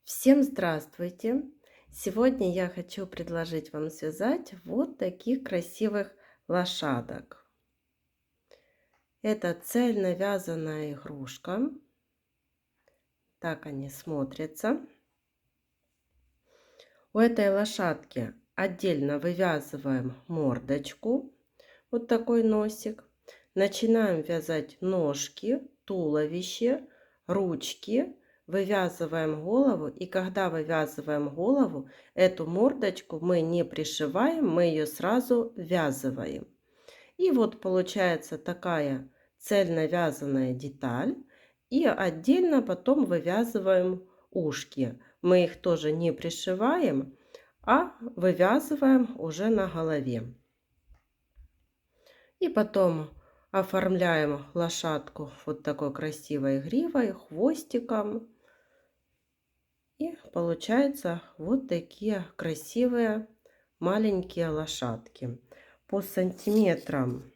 Всем здравствуйте! Сегодня я хочу предложить вам связать вот таких красивых лошадок. Это цельно вязаная игрушка. Так они смотрятся. У этой лошадки отдельно вывязываем мордочку, вот такой носик. Начинаем вязать ножки, туловище, ручки. Вывязываем голову, и когда вывязываем голову, эту мордочку мы не пришиваем, мы ее сразу ввязываем. И вот получается такая цельно вязаная деталь. И отдельно потом вывязываем ушки. Мы их тоже не пришиваем, а вывязываем уже на голове. И потом оформляем лошадку вот такой красивой гривой, хвостиком. И получается вот такие красивые маленькие лошадки. По сантиметрам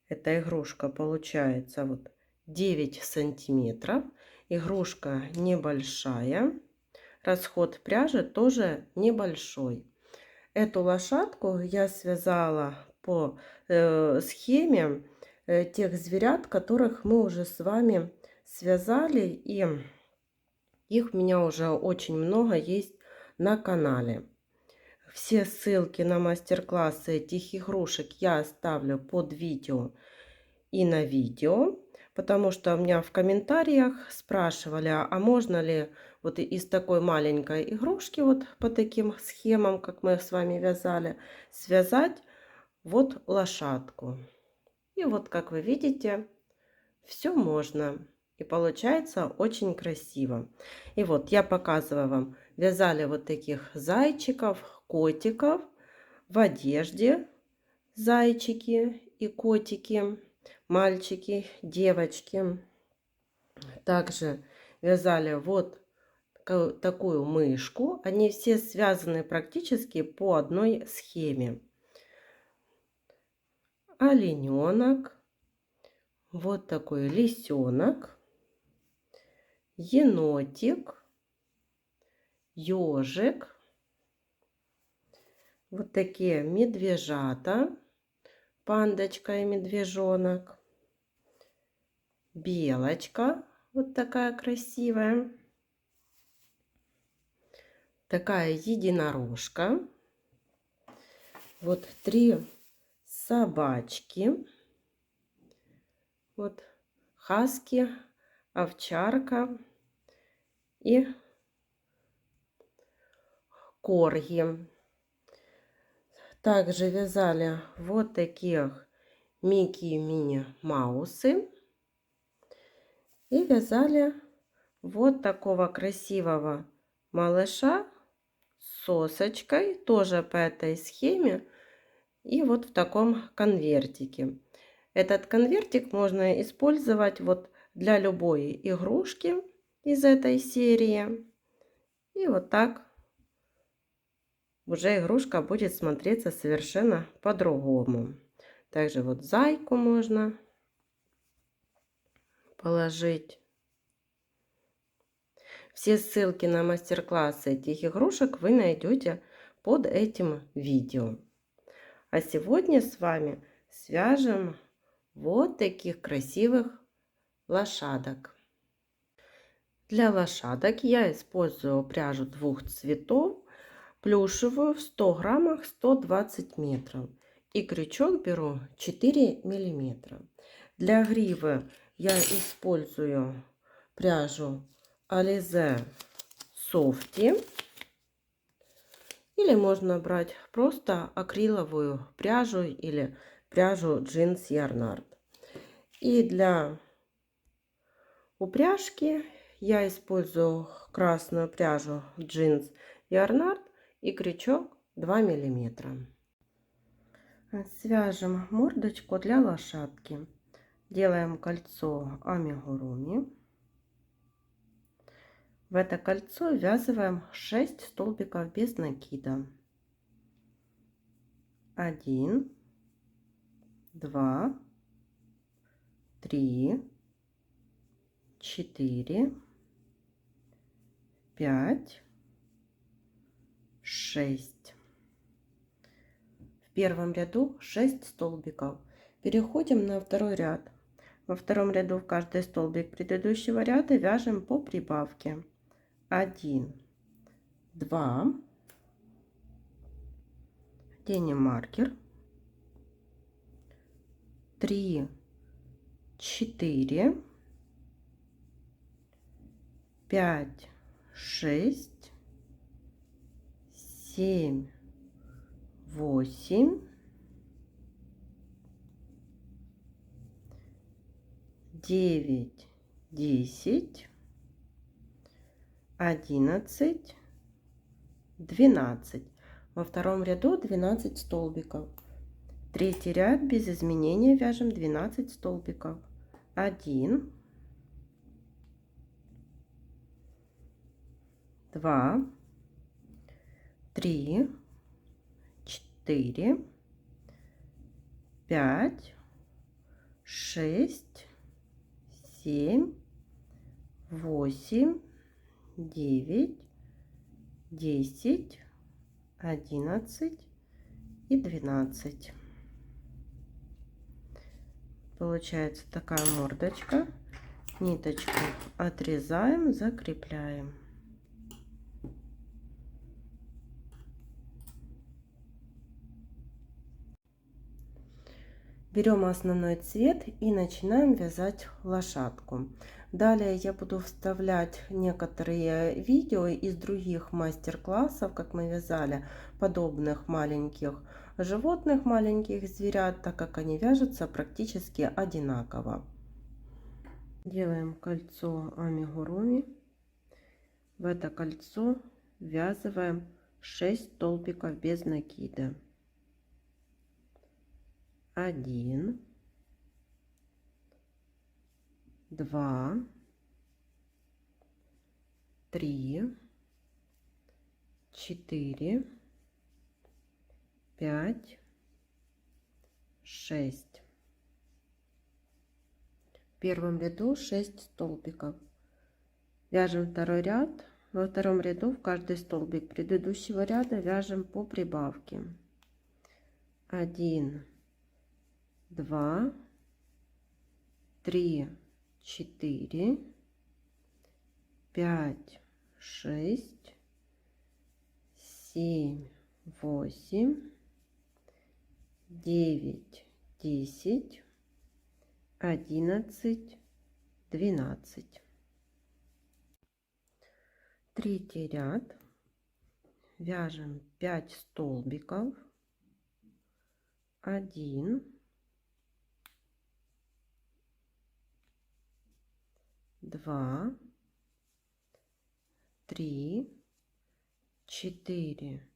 эта игрушка получается вот 9 сантиметров. Игрушка небольшая. Расход пряжи тоже небольшой. Эту лошадку я связала по схеме тех зверят, которых мы уже с вами связали. И их у меня уже очень много есть на канале. Все ссылки на мастер-классы этих игрушек я оставлю под видео и на видео. Потому что у меня в комментариях спрашивали, а можно ли вот из такой маленькой игрушки, вот по таким схемам, как мы с вами вязали, связать вот лошадку. И вот, как вы видите, все можно. И получается очень красиво. И вот я показываю вам. Вязали вот таких зайчиков, котиков в одежде. Зайчики и котики, мальчики, девочки. Также вязали вот такую мышку. Они все связаны практически по одной схеме. Олененок. Вот такой лисенок. Енотик. Ежик. Вот такие медвежата. Пандочка и медвежонок. Белочка. Вот такая красивая. Такая единорожка. Вот 3 собачки. Вот хаски, овчарка и корги. Также вязали вот таких Микки и Мини Маусы. И вязали вот такого красивого малыша с сосочкой. Тоже по этой схеме. И вот в таком конвертике. Этот конвертик можно использовать вот для любой игрушки из этой серии. И вот так уже игрушка будет смотреться совершенно по-другому. Также вот зайку можно положить. Все ссылки на мастер-классы этих игрушек вы найдете под этим видео. А сегодня с вами свяжем вот таких красивых лошадок. Для лошадок я использую пряжу 2 цветов, плюшевую в 100 граммах 120 метров. И крючок беру 4 миллиметра. Для гривы я использую пряжу Alize Softy. Или можно брать просто акриловую пряжу или пряжу Jeans Yarn Art. И для упряжки я использую красную пряжу Jeans Yarn Art и крючок 2 миллиметра. Свяжем мордочку для лошадки. Делаем кольцо амигуруми. В это кольцо ввязываем 6 столбиков без накида. 1, 2, 3, 4, 5, 6. В первом ряду 6 столбиков. Переходим на второй ряд. Во втором ряду в каждый столбик предыдущего ряда вяжем по прибавке. 1, 2. Оденем маркер. 3, 4, 5, 6, 7, 8, 9, 10, 11, 12. Во втором ряду 12 столбиков. Третий ряд без изменения вяжем 12 столбиков. 1, 2, 3, 4, 5, 6, 7, 8, 9, 10, 11 и 12. Получается такая мордочка. Ниточку отрезаем, закрепляем. Берем основной цвет и начинаем вязать лошадку. Далее я буду вставлять некоторые видео из других мастер-классов, как мы вязали подобных маленьких животных, маленьких зверят, так как они вяжутся практически одинаково. Делаем кольцо амигуруми. В это кольцо ввязываем 6 столбиков без накида. 1, 2, 3, 4, 5, 6. В первом ряду 6 столбиков. Вяжем второй ряд. Во втором ряду в каждый столбик предыдущего ряда вяжем по прибавке. 1, 2, 3, 4, 5, 6, 7, 8, 9, 10, 11, 12. Третий ряд. Вяжем 5 столбиков. 1, 2, 3, 4,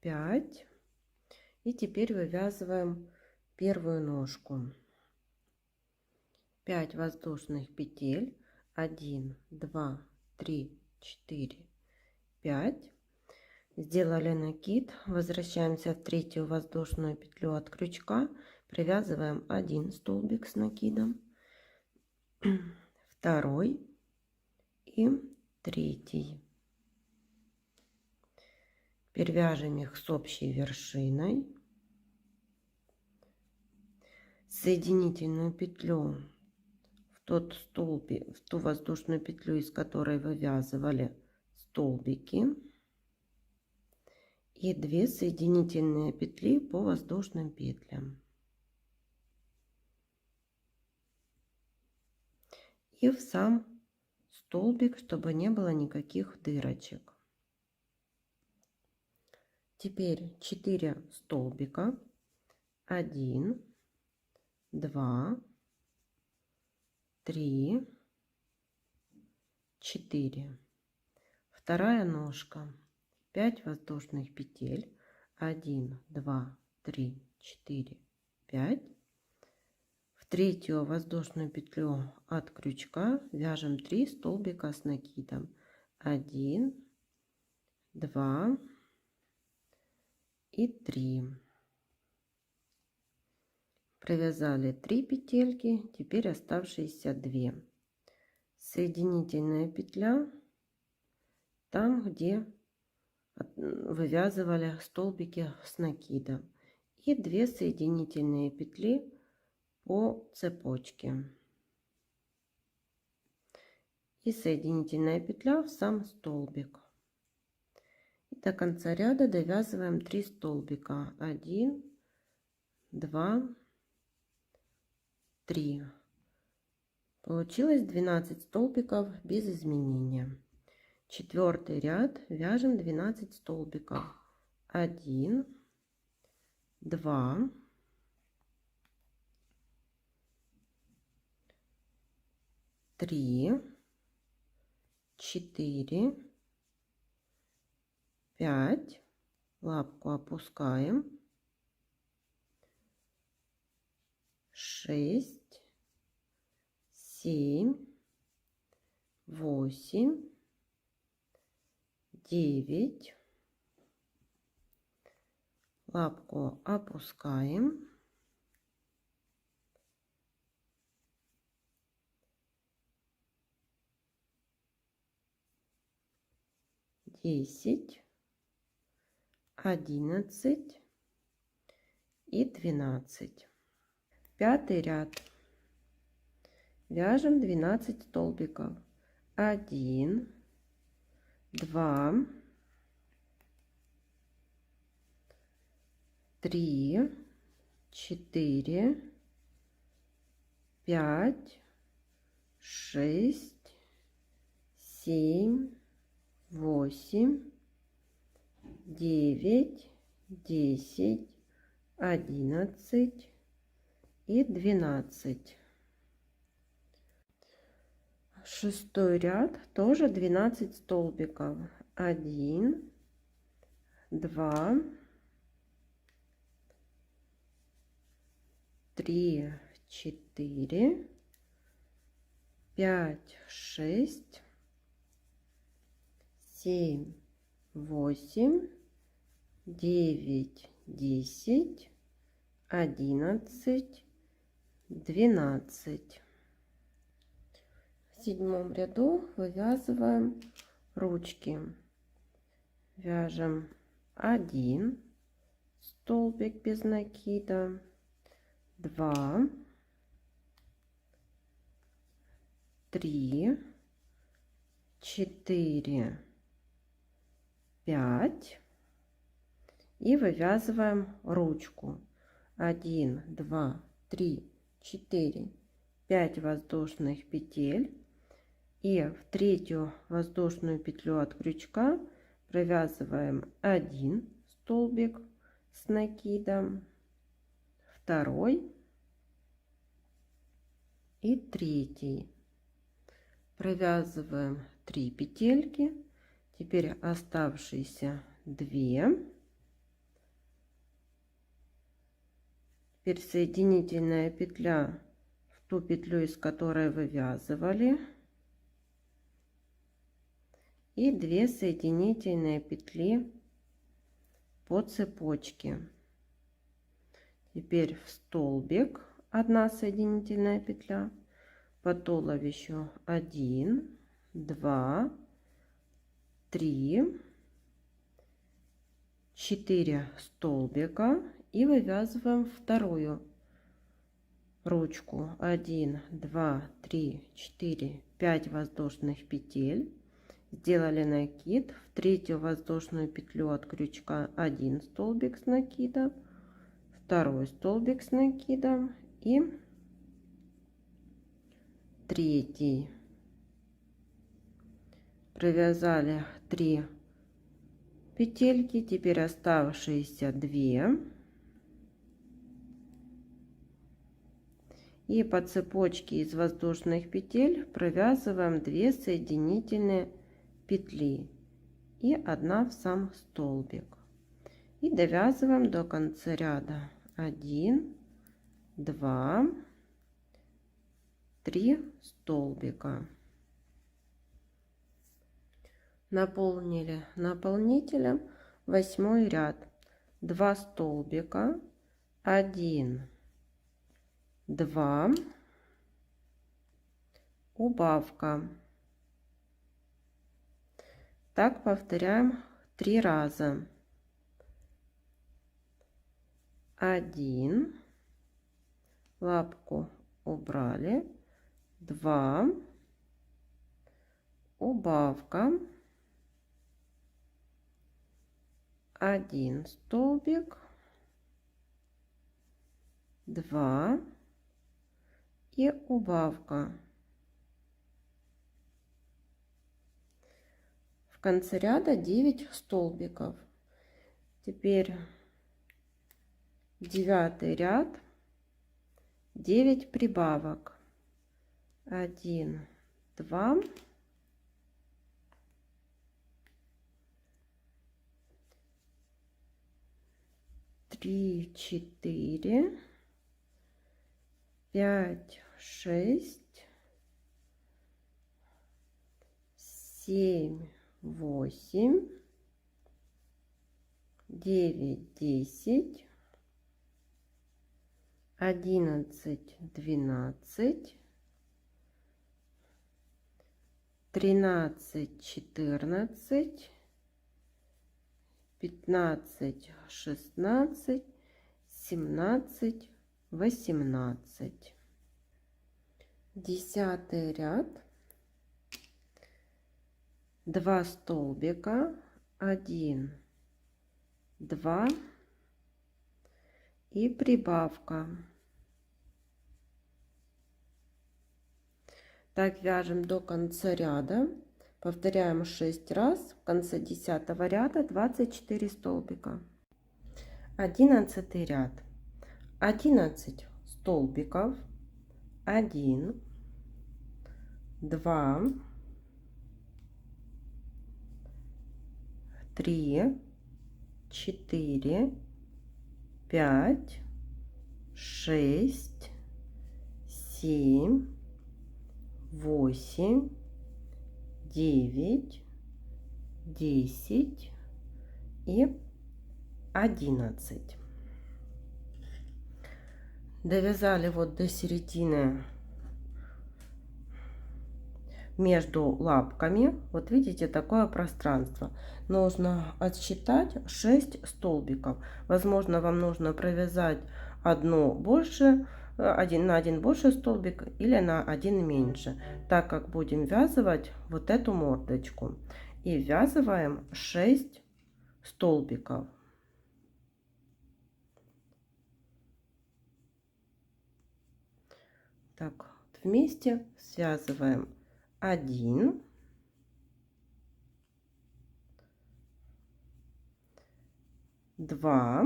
5. И теперь вывязываем первую ножку. 5 воздушных петель. 1, 2, 3, 4, 5. Сделали накид. Возвращаемся в третью воздушную петлю от крючка. Привязываем 1 столбик с накидом, второй и третий. Теперь вяжем их с общей вершиной. Соединительную петлю в тот столбик, в ту воздушную петлю, из которой вывязывали столбики, и 2 соединительные петли по воздушным петлям. И в сам столбик, чтобы не было никаких дырочек. Теперь 4 столбика. 1, 2, 3, 4. Вторая ножка. 5 воздушных петель. 1, 2, 3, 4, 5. В третью воздушную петлю от крючка вяжем 3 столбика с накидом. 1, 2 и 3. Провязали 3 петельки, теперь оставшиеся 2. Соединительная петля там, где вывязывали столбики с накидом, и 2 соединительные петли по цепочке и соединительная петля в сам столбик. И до конца ряда довязываем 3 столбика. 1, 2, 3. Получилось 12 столбиков без изменения. Четвертый ряд вяжем 12 столбиков. 1, 2, 3, 4, 5, лапку опускаем, 6, 7, 8, 9, лапку опускаем, 10, 11 и 12. Пятый ряд вяжем 12 столбиков. 1, 2, 3, 4, 5, 6, 7, 8, 9, 10, 11 и 12. Шестой ряд тоже 12 столбиков. 1, 2, 3, 4, 5, 6, 7, 8, 9, 10, 11, 12. В седьмом ряду вывязываем ручки. Вяжем 1 столбик без накида, 2, 3, 4, 5 и вывязываем ручку. 1, 2, 3, 4, 5 воздушных петель, и в третью воздушную петлю от крючка провязываем 1 столбик с накидом, второй и третий. Провязываем 3 петельки. Теперь оставшиеся 2. Теперь соединительная петля в ту петлю, из которой вывязывали, и 2 соединительные петли по цепочке. Теперь в столбик 1 соединительная петля, по туловищу 1, 2, 3, 4 столбика и вывязываем вторую ручку. 1, 2, 3, 4, 5 воздушных петель. Сделали накид, в третью воздушную петлю от крючка 1 столбик с накидом, второй столбик с накидом и третий. Провязали 3 петельки, теперь оставшиеся 2. И по цепочке из воздушных петель провязываем 2 соединительные петли и 1 в сам столбик. И довязываем до конца ряда. 1, 2, 3 столбика. Наполнили наполнителем 8 ряд. 2 столбика, 1, 2, убавка, Так повторяем 3 раза. 1, лапку убрали, 2, убавка, 1 столбик, 2 и убавка. В конце ряда 9 столбиков. Теперь 9 ряд, 9 прибавок. 1, 2, 3, 4, 5, 6, 7, 8, 9, 10, 11, 12, 13, 14, 15, 16, 17, 18. 10 ряд, 2 столбика, 1, 2 и прибавка. Так вяжем до конца ряда. Повторяем 6 раз. В конце 10 ряда 24 столбика. 11 ряд. 11 столбиков. 1, 2, 3, 4, 5, 6, 7, 8, 9, 10 и 11. Довязали вот до середины между лапками. Вот видите, такое пространство. Нужно отсчитать 6 столбиков. Возможно, вам нужно провязать одну больше, на один больше столбик или на один меньше, так как будем вязывать вот эту мордочку. И ввязываем 6 столбиков. Так, вот вместе связываем 1, 2,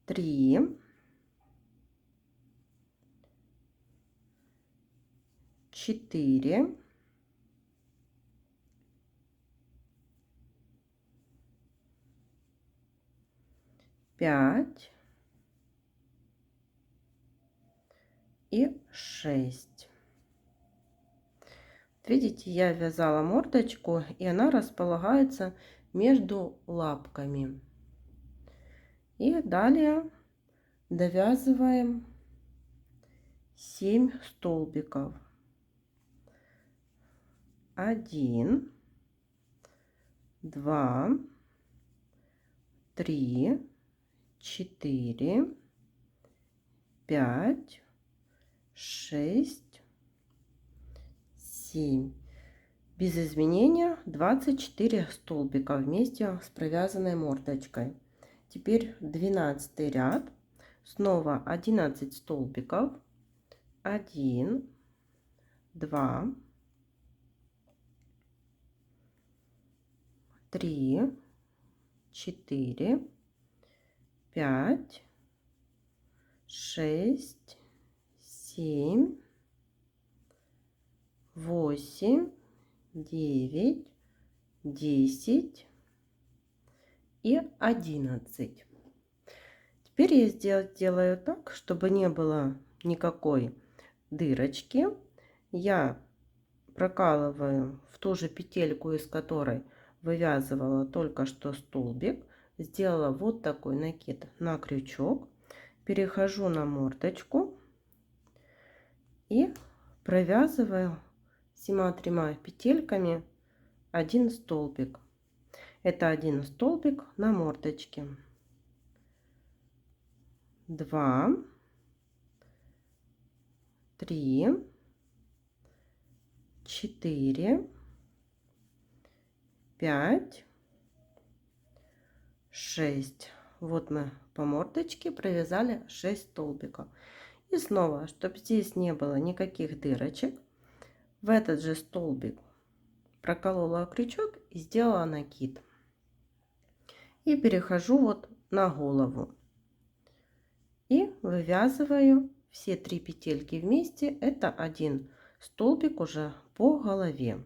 3, 4, 5 и 6. Видите, я вязала мордочку, и она располагается между лапками. И далее довязываем 7 столбиков. 1, 2, 3, 4, 5, 6, 7. Без изменения 24 столбика вместе с провязанной мордочкой. Теперь 12 ряд. Снова 11 столбиков. 1, 2, 3, 4, 5, 6, 7, 8, 9, 10 и 11. Теперь я делаю так, чтобы не было никакой дырочки. Я прокалываю в ту же петельку, из которой вывязывала только что столбик, сделала вот такой накид на крючок, перехожу на мордочку И провязываю всеми 3 петельками 1 столбик. Это 1 столбик на мордочке. 2, 3, 4, 5, 6. Вот мы по мордочке провязали 6 столбиков. И снова, чтобы здесь не было никаких дырочек, в этот же столбик проколола крючок и сделала накид. И перехожу вот на голову. И вывязываю все 3 петельки вместе. Это 1 столбик уже по голове.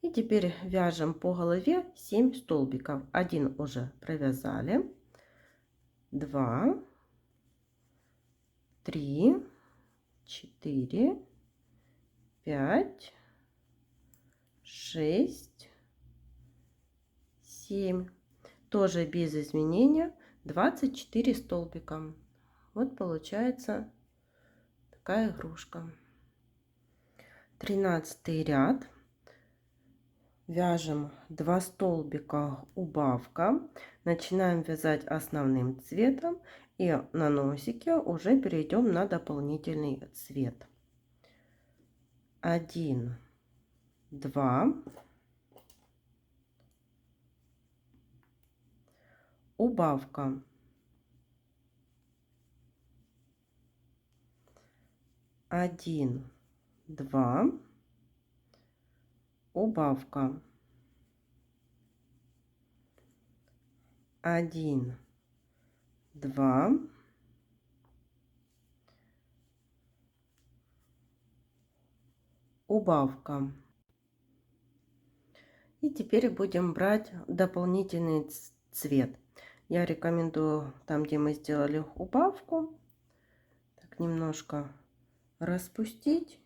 И теперь вяжем по голове 7 столбиков. 1 уже провязали. 2, 3, 4, 5, 6, 7. Тоже без изменения 24 столбика. Вот получается такая игрушка. 13 ряд. Вяжем 2 столбика убавка. Начинаем вязать основным цветом. И на носике уже перейдем на дополнительный цвет. 1, 2. Убавка. 1, 2. Убавка. 1, 2. Убавка. И теперь будем брать дополнительный цвет. Я рекомендую там, где мы сделали убавку, так немножко распустить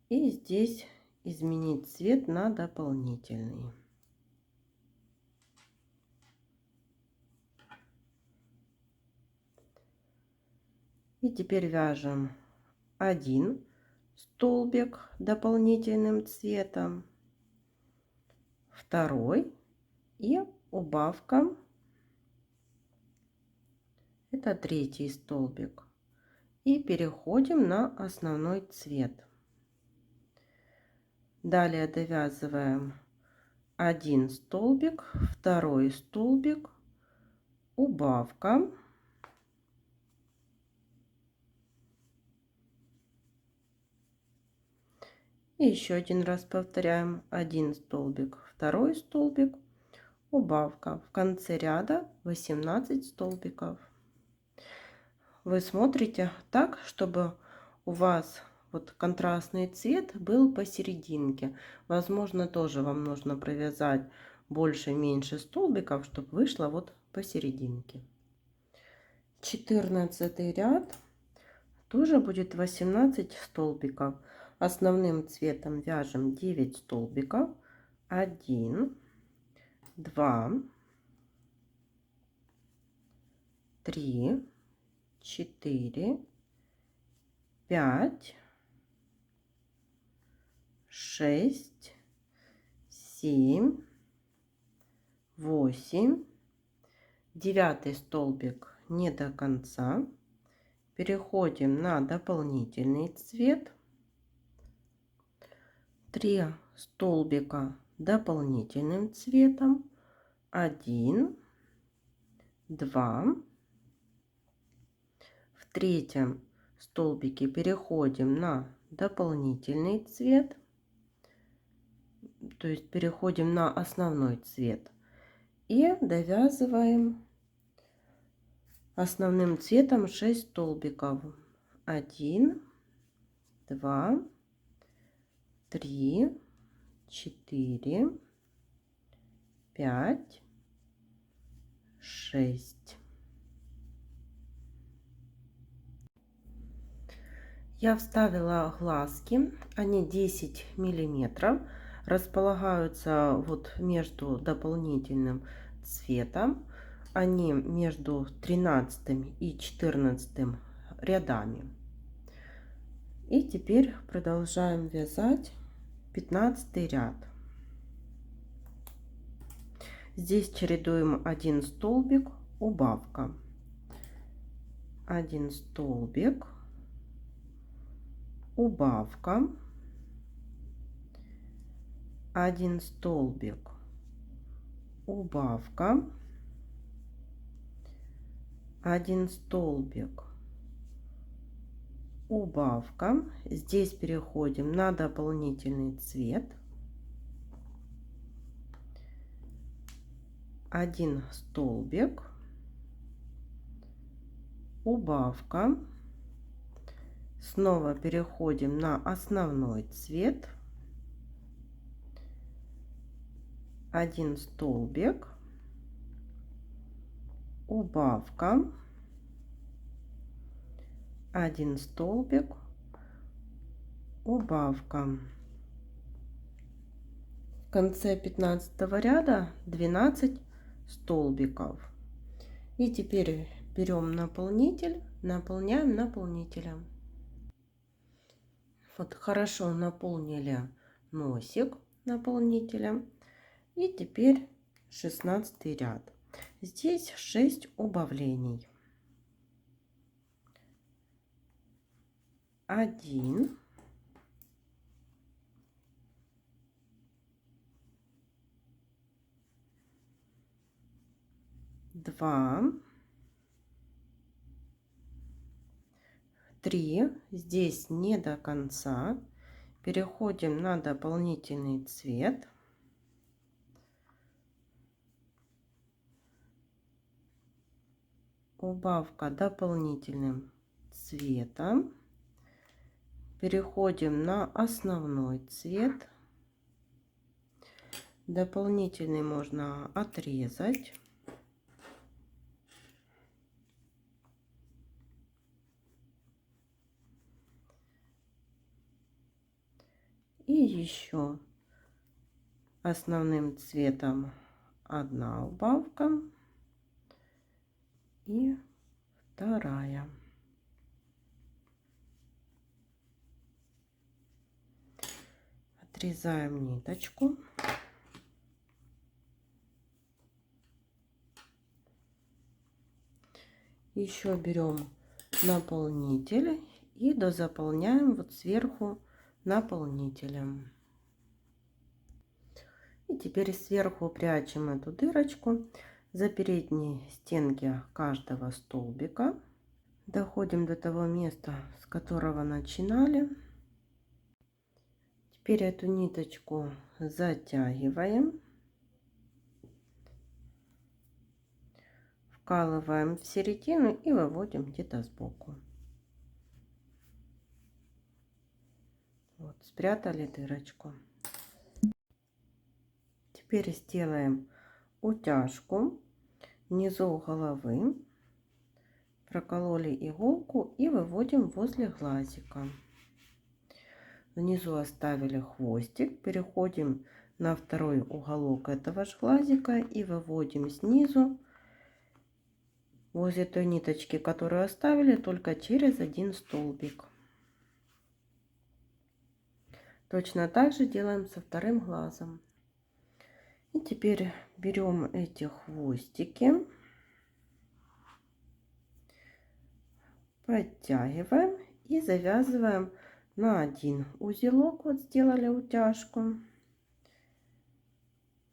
и здесь изменить цвет на дополнительный. И теперь вяжем 1 столбик дополнительным цветом, 2 и убавка. Это 3 столбик. И переходим на основной цвет. Далее довязываем 1 столбик, 2 столбик, убавка. И еще один раз повторяем: 1 столбик, 2 столбик, убавка. В конце ряда 18 столбиков. Вы смотрите так, чтобы у вас вот контрастный цвет был посерединке. Возможно, тоже вам нужно провязать больше-меньше столбиков, чтобы вышло вот посерединке. 14 ряд. Тоже будет 18 столбиков. Основным цветом вяжем 9 столбиков. 1, 2, 3, 4, 5, 6, 7, 8. 9 столбик не до конца. Переходим на дополнительный цвет. 3 столбика дополнительным цветом. 1, 2. В 3 столбике переходим на дополнительный цвет, то есть переходим на основной цвет и довязываем основным цветом 6 столбиков. 1, 2, 3, 4, 5, 6. Я вставила глазки, они 10 миллиметров, располагаются вот между дополнительным цветом, они между 13 и 14 рядами. И теперь продолжаем вязать 15 ряд. Здесь чередуем 1 столбик, убавка, 1 столбик, убавка, 1 столбик, убавка, 1 столбик, убавка. Здесь переходим на дополнительный цвет, 1 столбик, убавка, снова переходим на основной цвет, 1 столбик, убавка, 1 столбик, убавка. В конце 15 ряда 12 столбиков. И теперь берем наполнитель, наполняем наполнителем. Вот хорошо наполнили носик наполнителем. И теперь 16 ряд. Здесь 6 убавлений. 1, 2, 3. Здесь не до конца. Переходим на дополнительный цвет. Убавка дополнительным цветом. Переходим на основной цвет. Дополнительный можно отрезать. И еще основным цветом 1 убавка и 2. Отрезаем ниточку. Еще берем наполнитель и дозаполняем вот сверху наполнителем. И теперь сверху прячем эту дырочку за передние стенки каждого столбика. Доходим до того места, с которого начинали. Теперь эту ниточку затягиваем, вкалываем в середину и выводим где-то сбоку. Вот, спрятали дырочку. Теперь сделаем утяжку внизу головы, прокололи иголку и выводим возле глазика. Внизу оставили хвостик, переходим на второй уголок этого же глазика и выводим снизу возле той ниточки, которую оставили, только через 1 столбик. Точно так же делаем со вторым глазом. И теперь берем эти хвостики, подтягиваем и завязываем на 1 узелок. Вот сделали утяжку.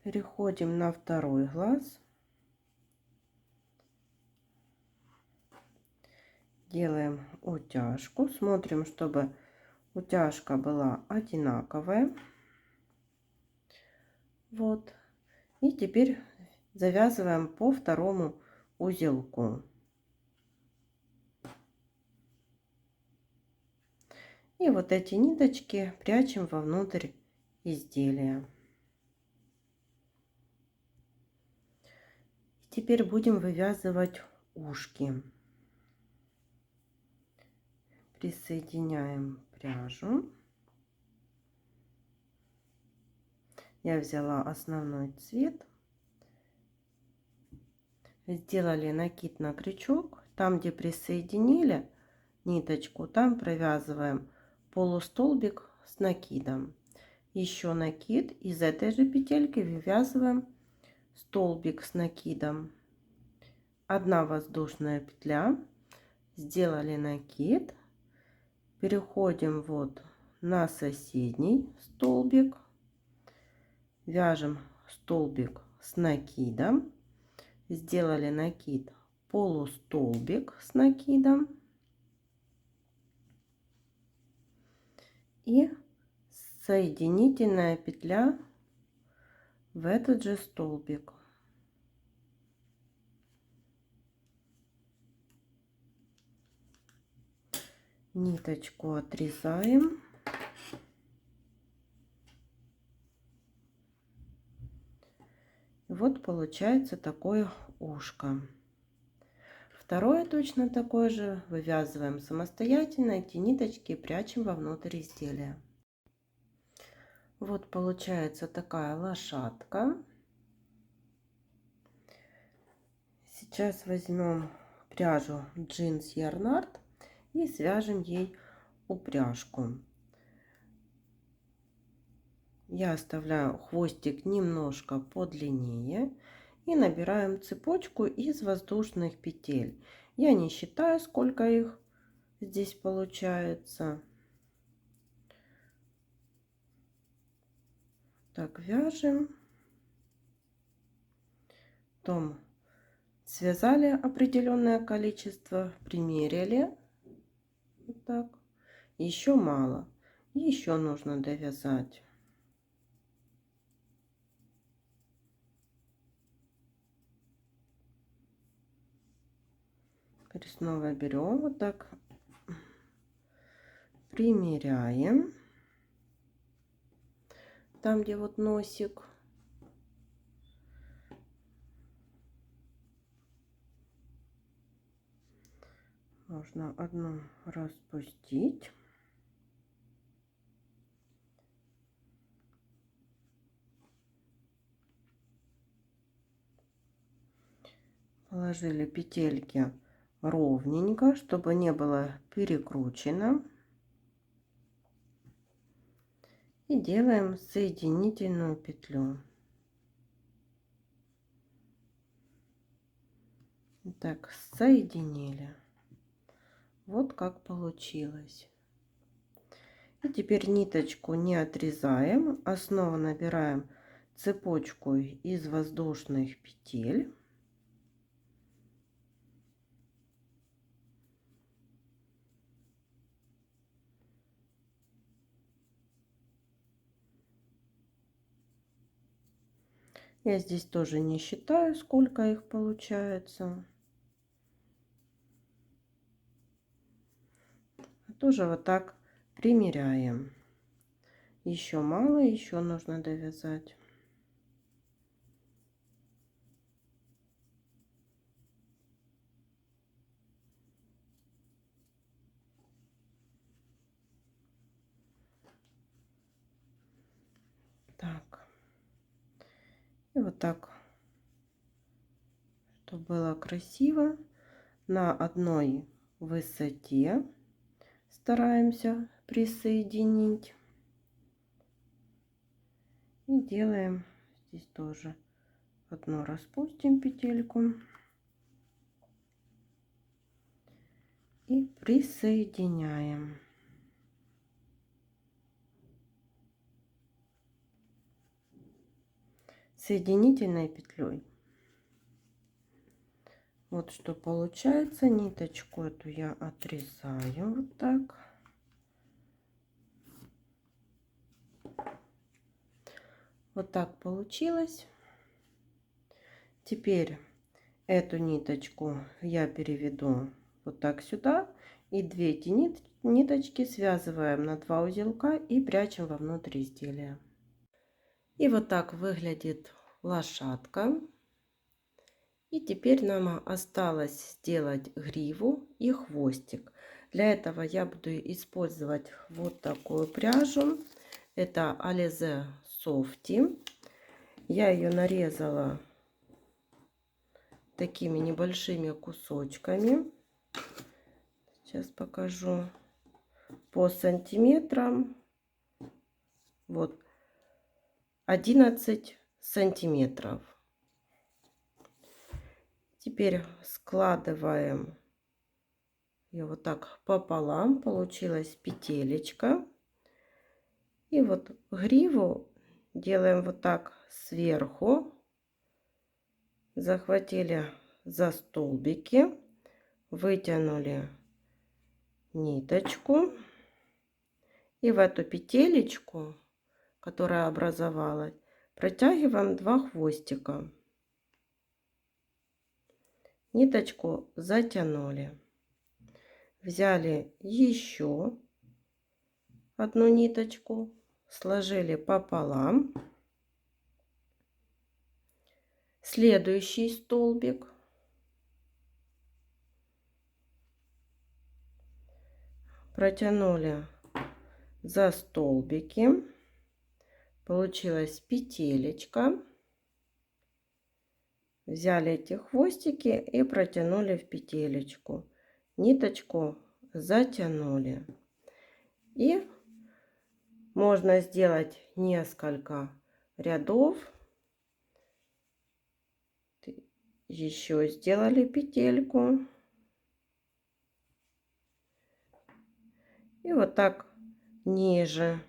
Переходим на второй глаз. Делаем утяжку. Смотрим, чтобы утяжка была одинаковая. Вот. И теперь завязываем по второму узелку. И вот эти ниточки прячем вовнутрь изделия. Теперь будем вывязывать ушки. Присоединяем пряжу. Я взяла основной цвет. Сделали накид на крючок. Там, где присоединили ниточку, там провязываем полустолбик с накидом. Еще накид. Из этой же петельки вывязываем столбик с накидом. 1 воздушная петля, сделали накид, переходим вот на соседний столбик, вяжем столбик с накидом, сделали накид, полустолбик с накидом и соединительная петля в этот же столбик. Ниточку отрезаем. Вот получается такое ушко. Второе точно такое же вывязываем самостоятельно, эти ниточки прячем вовнутрь изделия. Вот получается такая лошадка. Сейчас возьмем пряжу джинс Ярнард и свяжем ей упряжку. Я оставляю хвостик немножко подлиннее и набираем цепочку из воздушных петель. Я не считаю, сколько их здесь получается. Так, вяжем. Потом связали определенное количество, примерили. Вот так. Еще мало. Еще нужно довязать. Теперь снова берем вот так, примеряем там, где вот носик. Можно одну распустить. Положили петельки ровненько, чтобы не было перекручено. И делаем соединительную петлю. Так, соединили. Вот как получилось. И теперь ниточку не отрезаем, а снова набираем цепочку из воздушных петель. Я здесь тоже не считаю, сколько их получается. Тоже вот так примеряем. Еще мало, еще нужно довязать. Так. И вот так, чтобы было красиво, на одной высоте стараемся присоединить. И делаем здесь тоже одну, распустим петельку и присоединяем. Соединительной петлей. Вот что получается. Ниточку эту я отрезаю вот так. Вот так получилось. Теперь эту ниточку я переведу вот так сюда. И 2 эти ниточки связываем на 2 узелка и прячем вовнутрь изделия. И вот так выглядит лошадка. И теперь нам осталось сделать гриву и хвостик. Для этого я буду использовать вот такую пряжу. Это Alize Softy. Я ее нарезала такими небольшими кусочками. Сейчас покажу. по сантиметрам. Вот 11 сантиметров. Теперь складываем ее вот так пополам. Получилась петелечка. И вот гриву делаем вот так сверху. Захватили за столбики, вытянули ниточку. И в эту петелечку, которая образовалась, протягиваем 2 хвостика. Ниточку затянули. Взяли еще одну ниточку, сложили пополам. Следующий столбик. Протянули за столбики. Получилась петелечка. Взяли эти хвостики и протянули в петелечку. Ниточку затянули. И можно сделать несколько рядов. Еще сделали петельку. И вот так ниже.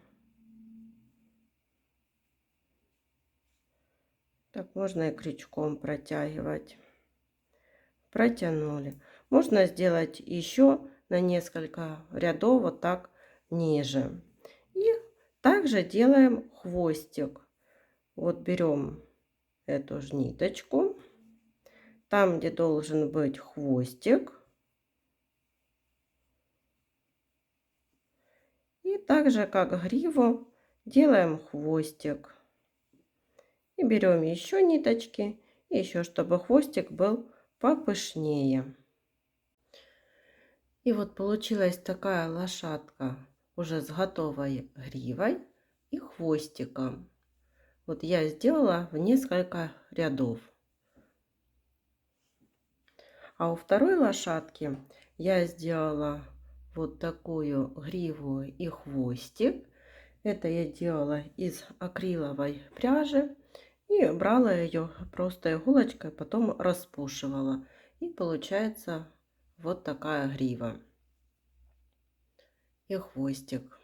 Так можно и крючком протягивать. Протянули. Можно сделать еще на несколько рядов вот так ниже. И также делаем хвостик. Вот берем эту же ниточку. Там, где должен быть хвостик. И также, как гриву, делаем хвостик. И берем еще ниточки. И еще, чтобы хвостик был попышнее. И вот получилась такая лошадка уже с готовой гривой и хвостиком. Вот я сделала в несколько рядов. А у второй лошадки я сделала вот такую гриву и хвостик. Это я делала из акриловой пряжи. И брала ее просто иголочкой, потом распушивала. И получается вот такая грива и хвостик.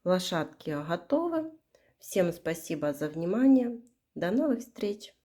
Лошадки готовы. Всем спасибо за внимание. До новых встреч!